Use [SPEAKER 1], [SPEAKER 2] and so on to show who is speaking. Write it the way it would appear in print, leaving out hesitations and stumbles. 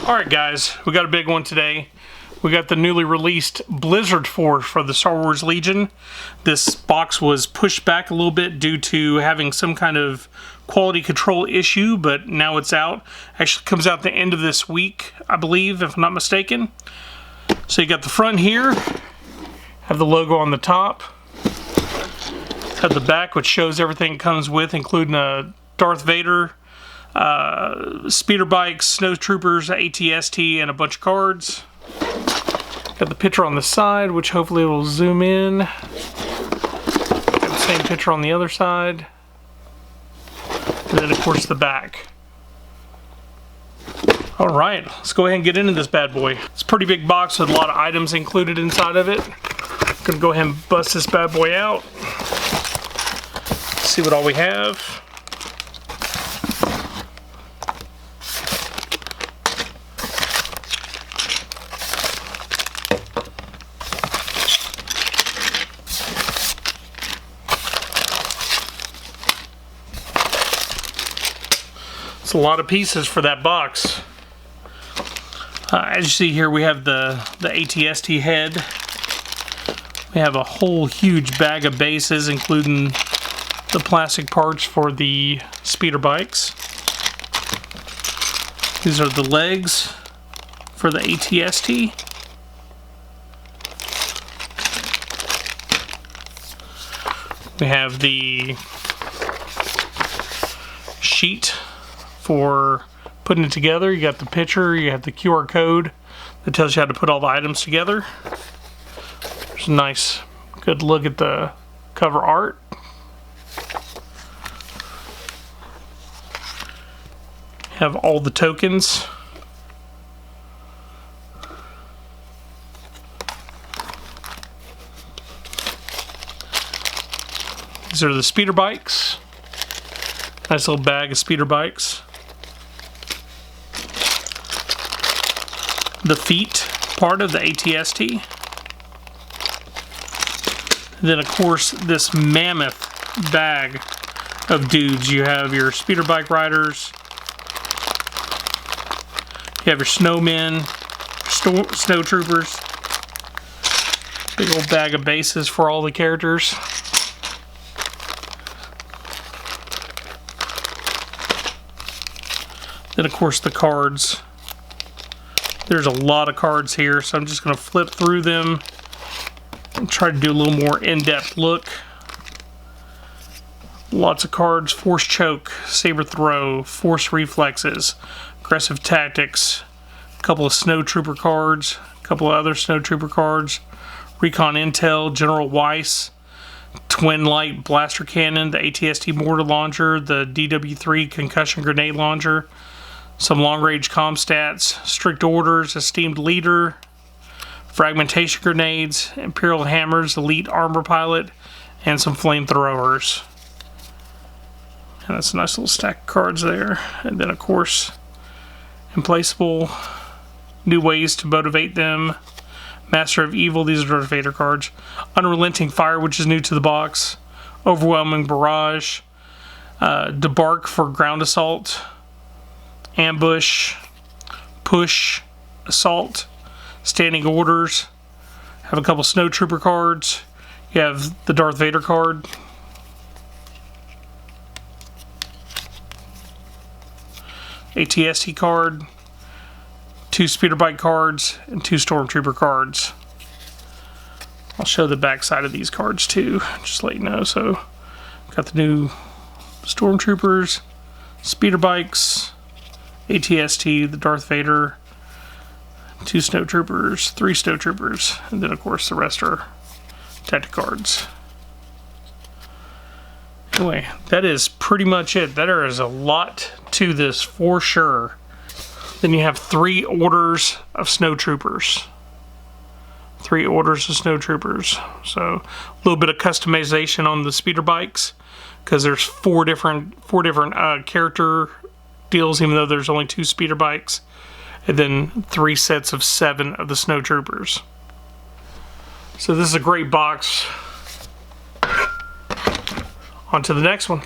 [SPEAKER 1] Alright guys, we got a big one today. We got the newly released Blizzard Force for the Star Wars Legion. This box was pushed back a little bit due to having some kind of quality control issue, but now it's out. Actually comes out the end of this week, I believe, if I'm not mistaken. So you got the front here, have the logo on the top. Have the back, which shows everything it comes with, including a Darth Vader, speeder bikes, snow troopers, ATST, and a bunch of cards. Got the picture on the side, which hopefully will zoom in. Got the same picture on the other side. And then of course the back. Alright, let's go ahead and get into this bad boy. It's a pretty big box with a lot of items included inside of it. Gonna go ahead and bust this bad boy out. See what all we have. It's a lot of pieces for that box. As you see here, we have the ATST head. We have a whole huge bag of bases, including the plastic parts for the speeder bikes. These are the legs for the ATST. We have the sheet for putting it together. You got the picture, you have the QR code that tells you how to put all the items together. There's a nice, good look at the cover art. Have all the tokens. These are the speeder bikes. Nice little bag of speeder bikes. The feet part of the ATST. And then of course this mammoth bag of dudes. You have your speeder bike riders. You have your snowmen, snow troopers. Big old bag of bases for all the characters. Then of course the cards. There's a lot of cards here, so I'm just going to flip through them and try to do a little more in-depth look. Lots of cards. Force choke, saber throw, force reflexes, aggressive tactics, a couple of snow trooper cards, a couple of other snow trooper cards, recon intel, General Weiss, twin light blaster cannon, the ATST mortar launcher, the DW3 concussion grenade launcher, some long-range comm stats, strict orders, esteemed leader, fragmentation grenades, imperial hammers, elite armor pilot, and some flamethrowers. And that's a nice little stack of cards there. And then of course, implaceable, new ways to motivate them, Master of Evil, these are Darth Vader cards, unrelenting fire, which is new to the box, overwhelming barrage, debark for ground assault, ambush, push, assault, standing orders. Have a couple snow trooper cards. You have the Darth Vader card. ATST card. 2 speeder bike cards and 2 stormtrooper cards. I'll show the back side of these cards too, just to let you know. So got the new stormtroopers, speeder bikes, ATST, the Darth Vader, 2 snow troopers, 3 snow troopers, and then of course the rest are tactic cards. Anyway, that is pretty much it. There is a lot to this for sure. Then you have 3 orders of snow troopers. 3 orders of snow troopers. So a little bit of customization on the speeder bikes, because there's 4 different character deals, even though there's only 2 speeder bikes, and then 3 sets of 7 of the snow troopers. So this is a great box. On to the next one.